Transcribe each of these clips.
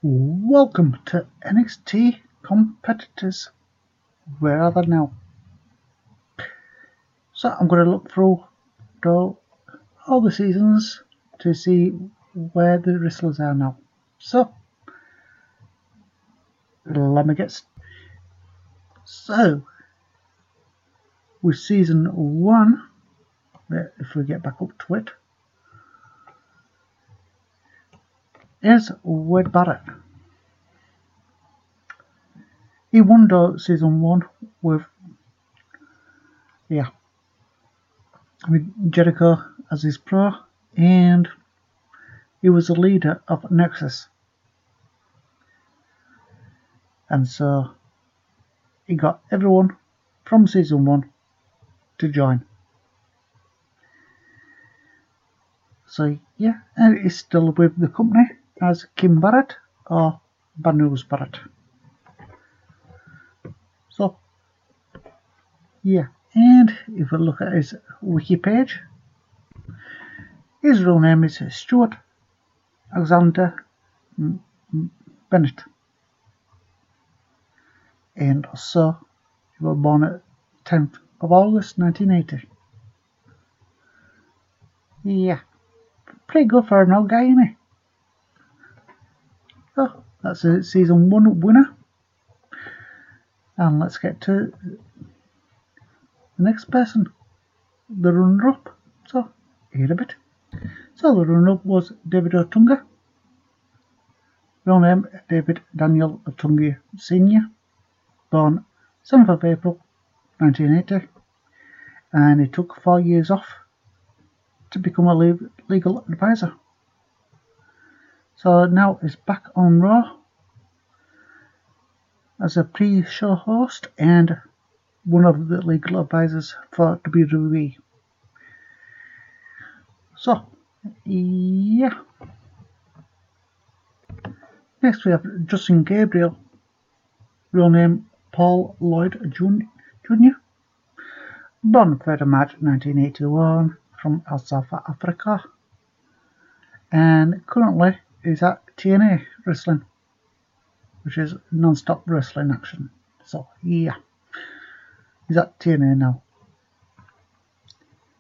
Welcome to NXT competitors. Where are they now? So I'm going to look through all the seasons to see where the wrestlers are now. So let me get so with season 1, if we get back up to it, is Wade Barrett. He won season 1 with Jericho as his pro, and he was the leader of Nexus, and so he got everyone from season 1 to join. So yeah, and he's still with the company as Kim Barrett or Banus Barrett. So yeah, and if we look at his wiki page, his real name is Stuart Alexander Bennett, and so he was born at 10th of August 1980. Yeah, pretty good for an old guy, isn't he? So that's a season 1 winner, and let's get to the next person, the runner-up. So here a bit. So the runner-up was David Otunga. Real name David Daniel Otunga Sr., born 7th of April 1980, and he took 4 years off to become a legal advisor. So now he's back on Raw as a pre-show host and one of the legal advisors for WWE. So yeah. Next we have Justin Gabriel, real name Paul Lloyd Jr., born 3rd of March 1981 from South Africa, and currently is at TNA Wrestling, which is non-stop wrestling action. So yeah, he's at TNA now.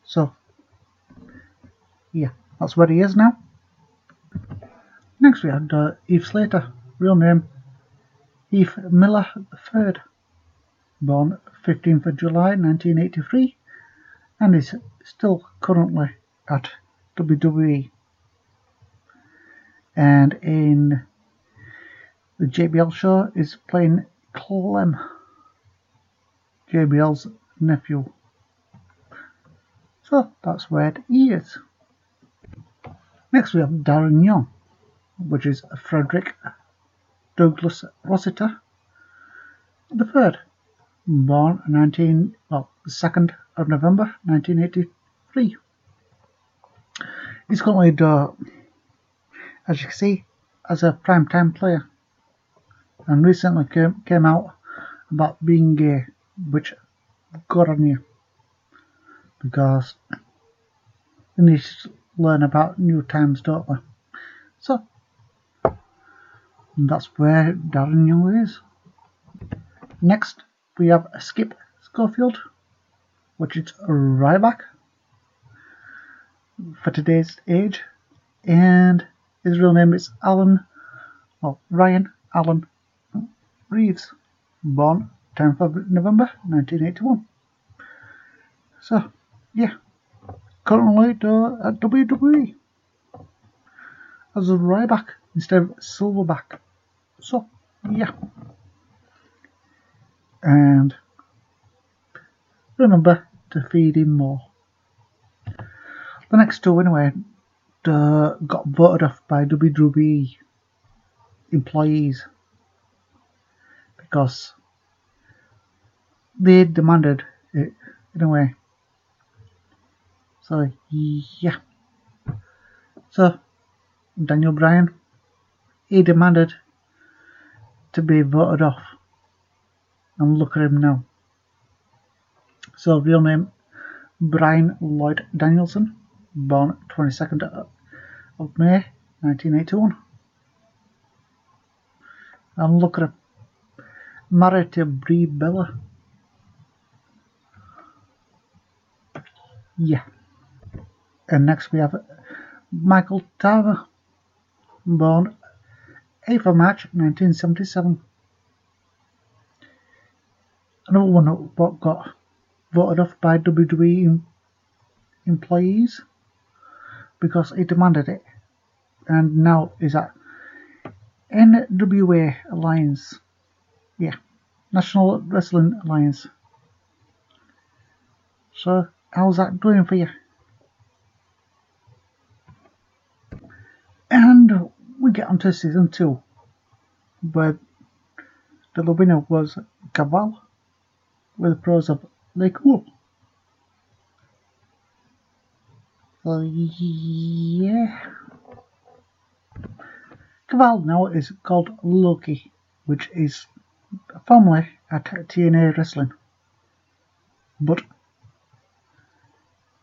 So yeah, that's where he is now. Next we had Heath Slater, real name Heath Miller III, born 15th of July 1983, and is still currently at WWE. And in the JBL show is playing Clem, JBL's nephew. So that's where he is. Next we have Darren Young, which is Frederick Douglas Rossiter the third, born 2nd of November 1983. He's currently, as you can see, as a primetime player, and recently came out about being gay, which got on you, because we need to learn about new times, don't we? So that's where Darren Young is. Next we have Skip Schofield, which is Ryback for today's age, and his real name is Ryan Allen Reeves, born 10th of November 1981. So yeah, currently at WWE as a Ryback instead of Silverback. So yeah, and remember to feed him more. The next two anyway got voted off by WWE employees because they demanded it in a way. So yeah, so Daniel Bryan, he demanded to be voted off, and look at him now. So real name Bryan Lloyd Danielson, born 22nd of May 1981. And look at her, married to Brie Bella. Yeah. And next we have Michael Tarver, born 8th of March 1977. Another one that got voted off by WWE employees because he demanded it, and now is at NWA Alliance. Yeah, National Wrestling Alliance. So how's that doing for you? And we get onto season 2, where the winner was Gabriel with the pros of Lake Cool. So yeah, Gabriel now is called Loki, which is formerly at TNA Wrestling, but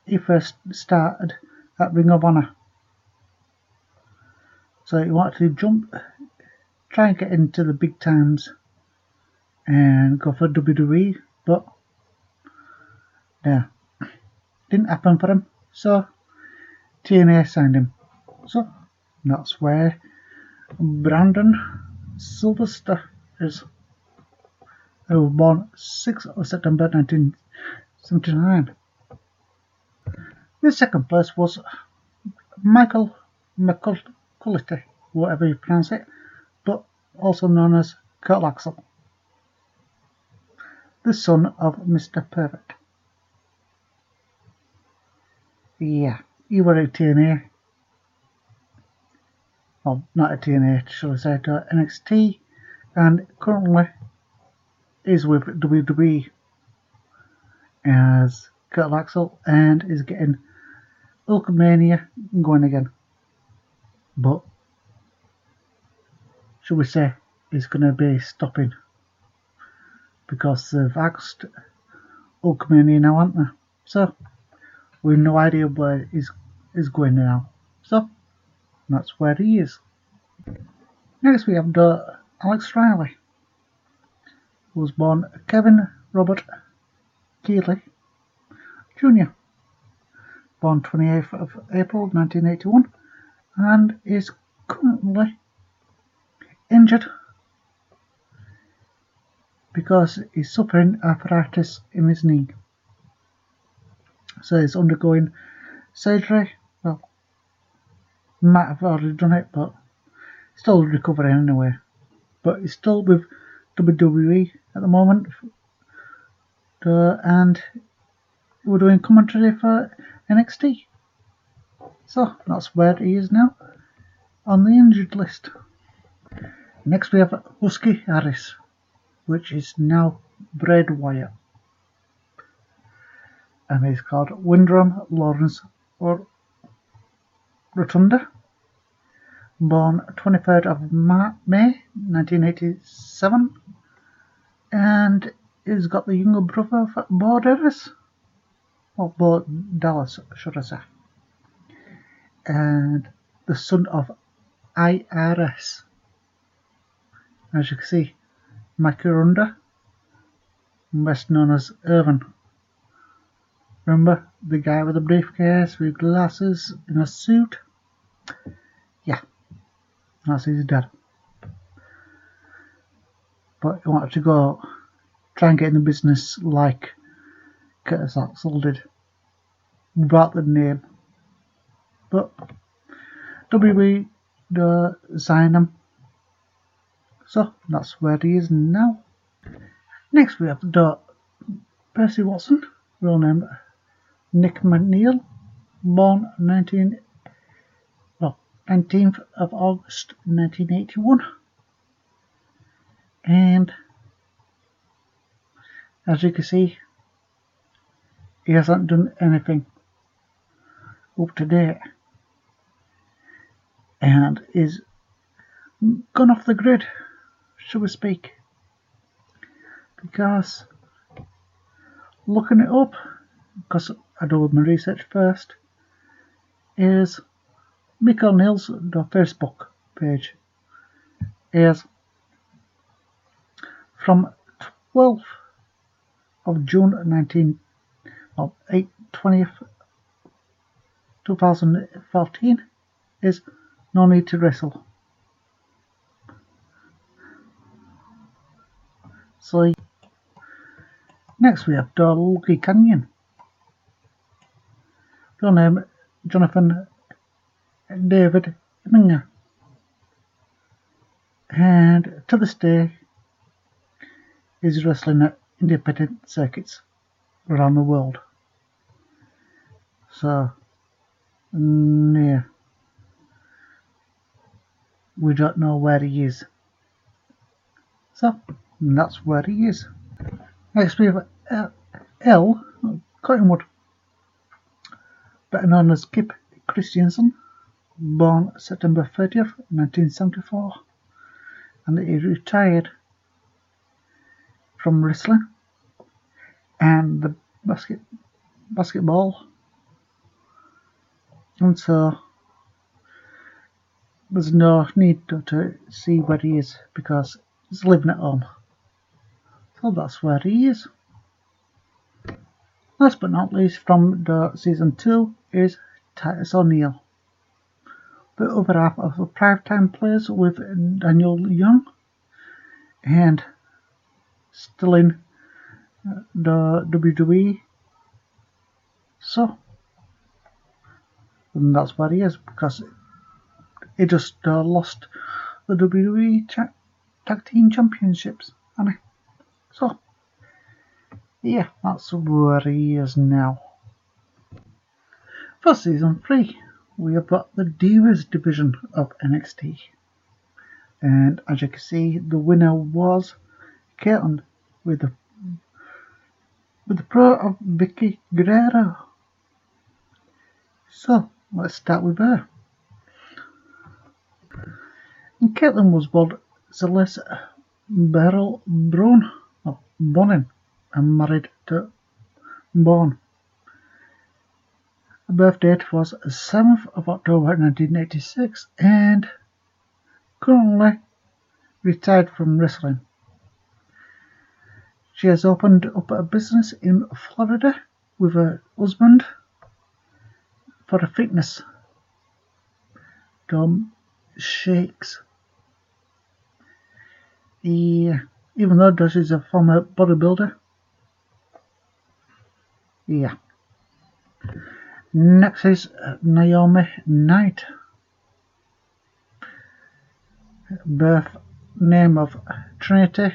he first started at Ring of Honor. So he wanted to try and get into the big times and go for WWE, but yeah, didn't happen for him. So TNA signed him. So that's where Brandon Sylvester is, who was born 6th of September 1979. The second place was Michael McCullough, whatever you pronounce it, but also known as Axel, the son of Mr. Perfect. Yeah, he was at TNA. Well, not at TNA, shall I say, to NXT, and currently is with WWE as Axel and is getting Hulkamania going again. But should we say he's going to be stopping because they've axed Hulkamania now, haven't they? So we've no idea where he's going now. So that's where he is. Next we have Alex Riley, who was born Kevin Robert Keeley Jr., born 28th of April 1981, and is currently injured because he's suffering arthritis in his knee. So he's undergoing surgery. Well, might have already done it, but still recovering anyway. But he's still with WWE at the moment, and we're doing commentary for NXT. So that's where he is now on the injured list. Next we have Husky Harris, which is now Braid Wire, and he's called Wyndham Lawrence or Rotunda, born 23rd of May 1987, and he's got the younger brother of Bo Dallas, or Bo Dallas, should I say, and the son of IRS. As you can see, Makarunda, best known as Irvin. Remember the guy with the briefcase with glasses in a suit? Yeah, that's his dad. But he wanted to go try and get in the business like Titus Axel did, without the name. But WWE signed him. So that's where he is now. Next we have Percy Watson, real name Nick McNeil, born 19th of August 1981, and as you can see, he hasn't done anything up to date and is gone off the grid, shall we speak, because looking it up, because I do my research first, is Mick O'Neill's Facebook page is from 12th of June 20th 2014 is No Need to Wrestle. So next we have Lucky Canyon. Real name Jonathan David Otunga, and to this day is wrestling at independent circuits around the world. So yeah, we don't know where he is. So that's where he is. Next we have L. Cottonwood, better known as Kipp Christianson, born September 30th, 1974, and he retired from wrestling and the basketball, and so there's no need to see where he is because he's living at home. So that's where he is. Last but not least, from the season 2 is Titus O'Neil, the other half of the Primetime Players with Daniel Young, and still in the WWE. So and that's where he is because he just lost the WWE Tag Team Championships, and so yeah, that's where he is now. For season 3, we have got the Divas division of NXT, and as you can see, the winner was Kaitlyn with the pro of Vicky Guerrero. So let's start with her. And Kaitlyn was born Celeste Beryl Bonin and married to Bourne. Her birth date was 7th of October 1986 and currently retired from wrestling. She has opened up a business in Florida with her husband for a fitness, Dom Shakes. Even though she's a former bodybuilder. Yeah. Next is Naomi Knight. Birth name of Trinity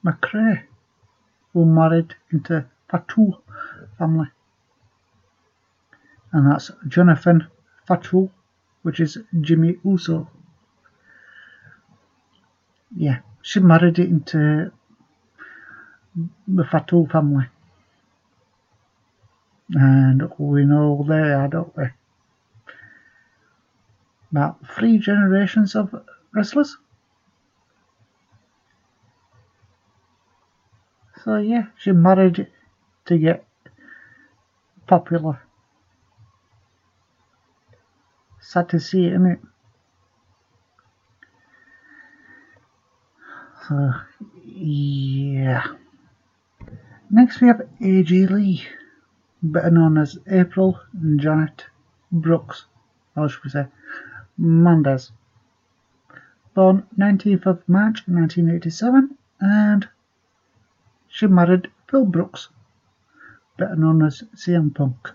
McRae, who married into Fatu family. And that's Jonathan Fatu, which is Jimmy Uso. Yeah, she married into the Fatu family. And we know they are, don't we? About 3 generations of wrestlers. So yeah, she married to get popular. Sad to see it, isn't it? So yeah. Next we have AJ Lee, better known as April Janet Brooks, or should we say Mendez. Born 19th of March 1987, and she married Phil Brooks, better known as CM Punk.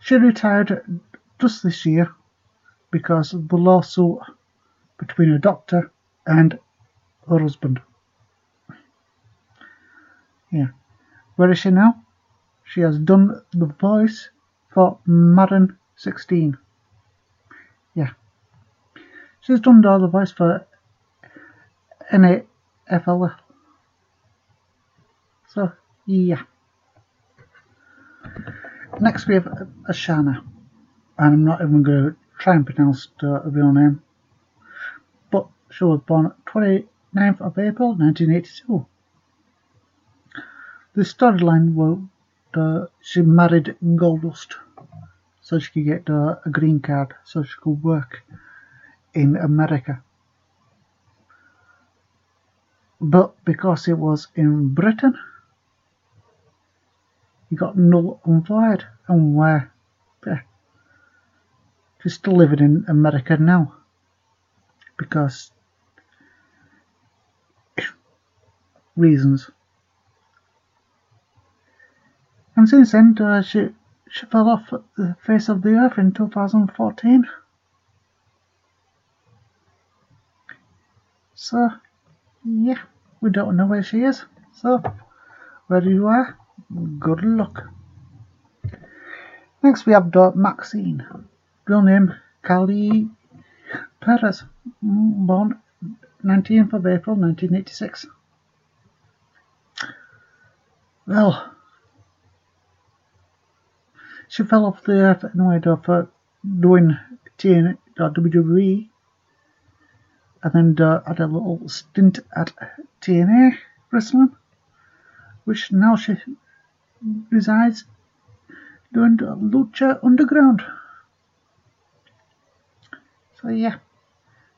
She retired just this year because of the lawsuit between a doctor and her husband. Yeah. Where is she now? She has done the voice for Madden 16. Yeah. She's done all the voice for NFL. So, yeah. Next we have Ashana. And I'm not even going to try and pronounce the real name. But she was born 29th of April 1982. The storyline was she married Goldust so she could get a green card so she could work in America. but because it was in Britain, he got null and void, and where he's still living in America now because reasons. And since then, she fell off the face of the earth in 2014. So, yeah, we don't know where she is. So, wherever you are, good luck. Next we have Maxine, real name Kaitlyn Perez, born 19th of April 1986. Well, she fell off the earth anyway for doing WWE, and then had a little stint at TNA wrestling, which now she resides doing Lucha Underground. So yeah,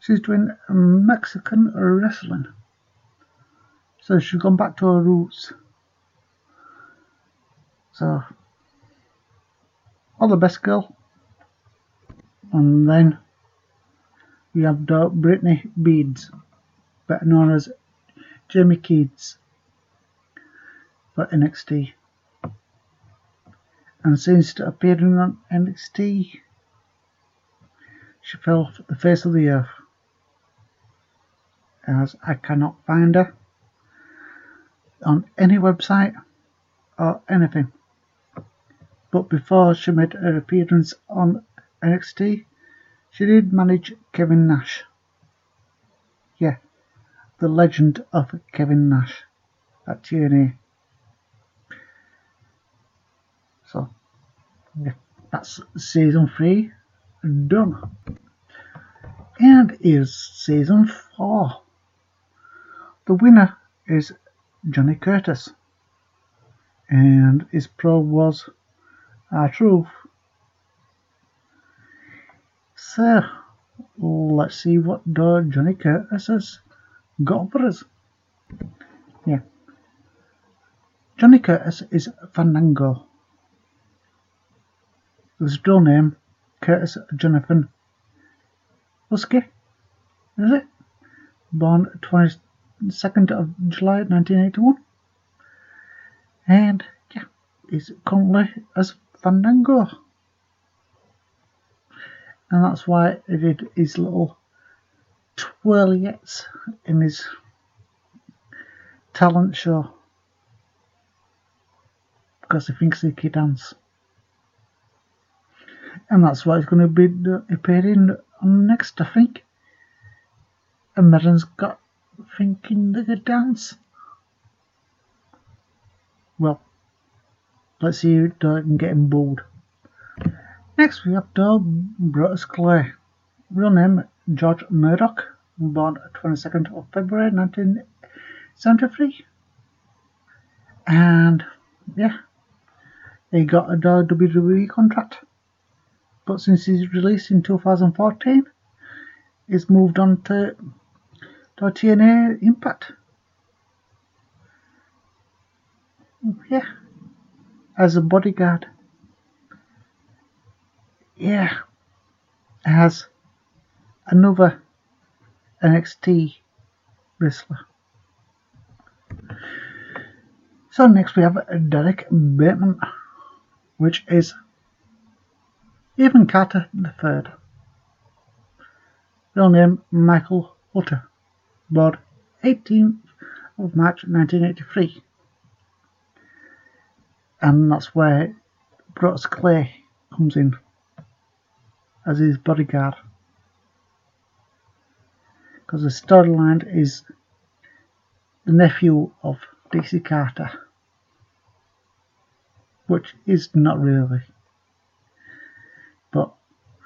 she's doing Mexican wrestling. So she's gone back to her roots. So all the best, girl. And then we have Brittany Beads, better known as Jamie Keeds, for NXT. And since appearing on NXT, she fell off the face of the earth, as I cannot find her on any website or anything. But before she made her appearance on NXT, she did manage Kevin Nash. Yeah, the legend of Kevin Nash at TNA. So, yeah, that's season 3 done. And is season 4. The winner is Johnny Curtis, and his probe was R-Truth. So, let's see what Johnny Curtis has got for us. Yeah, Johnny Curtis is Fandango. His real name, Curtis Jonathan Husky, is it? Born 22nd of July 1981. And yeah, he's currently as Fandango. And that's why he did his little twirliettes in his talent show, because he thinks he can dance. And that's what he's going to be appearing on next, I think. American's got thinking they could dance. Well, let's see who can get him bored. Next we have Brutus Clay, real name George Murdoch, born 22nd of February 1973. And yeah, he got a WWE contract, but since his release in 2014, he's moved on to TNA Impact. Yeah, as a bodyguard. Yeah, as another NXT wrestler. So next we have Derek Bateman, which is Evan Carter III. Real name Michael Hutter, born 18th of March 1983. And that's where Brutus Clay comes in as his bodyguard, because the storyline is the nephew of Dixie Carter, which is not really, but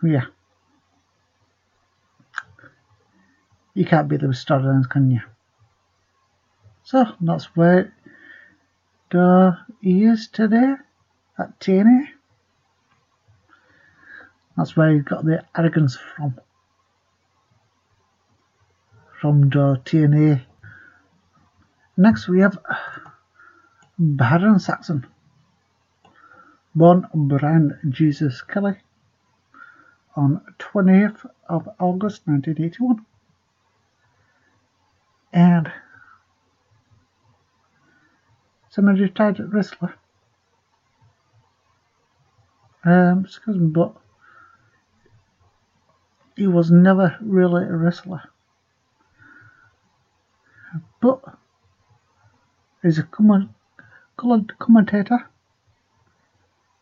yeah, you can't beat those storylines, can you? So that's where he is today at TNA. That's where he got the arrogance from the TNA Next we have Baron Saxon, born Brian Jesus Kelly on 20th of August 1981, and semi-retired wrestler. Excuse me, but he was never really a wrestler. But he's a coloured commentator,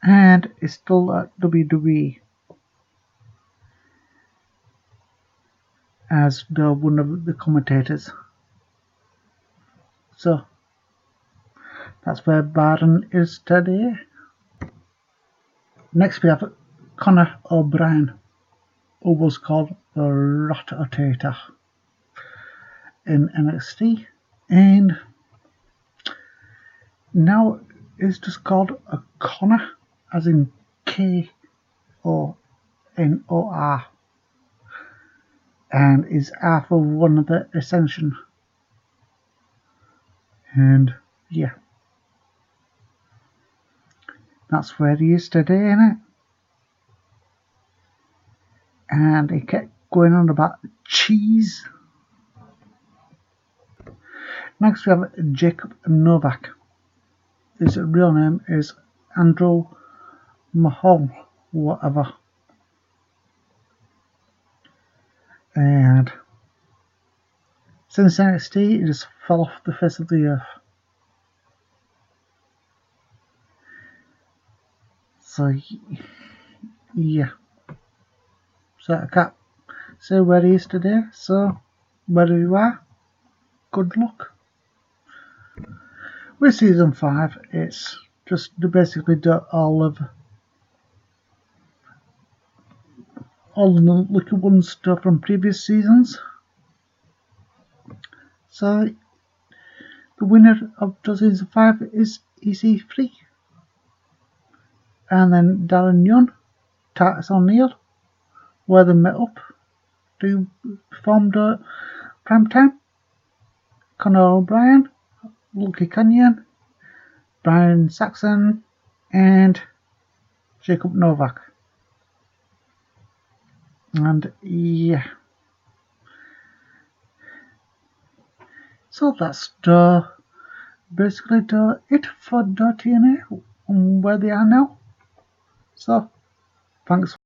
and is still at WWE as one of the commentators. So that's where Barron is today. Next we have Connor O'Brien, who was called the Rotator in NXT, and now is just called a Connor, as in Konor, and is half of one of the Ascension. And yeah, that's where he is today, innit? And he kept going on about cheese. Next we have Jacob Novak. His real name is Andrew Mahal, whatever. And since NXT, he just fell off the face of the earth. So, yeah. So I can't say where he is today, so wherever you are, good luck. With season 5, it's just basically all the lucky ones stuff from previous seasons. So the winner of season 5 is EC3, and then Darren Young, Titus O'Neil, where they met up to perform the primetime. Conor O'Brien, Lucky Canyon, Brian Saxon, and Jacob Novak. And yeah, so that's basically it for TNA and where they are now. So thanks.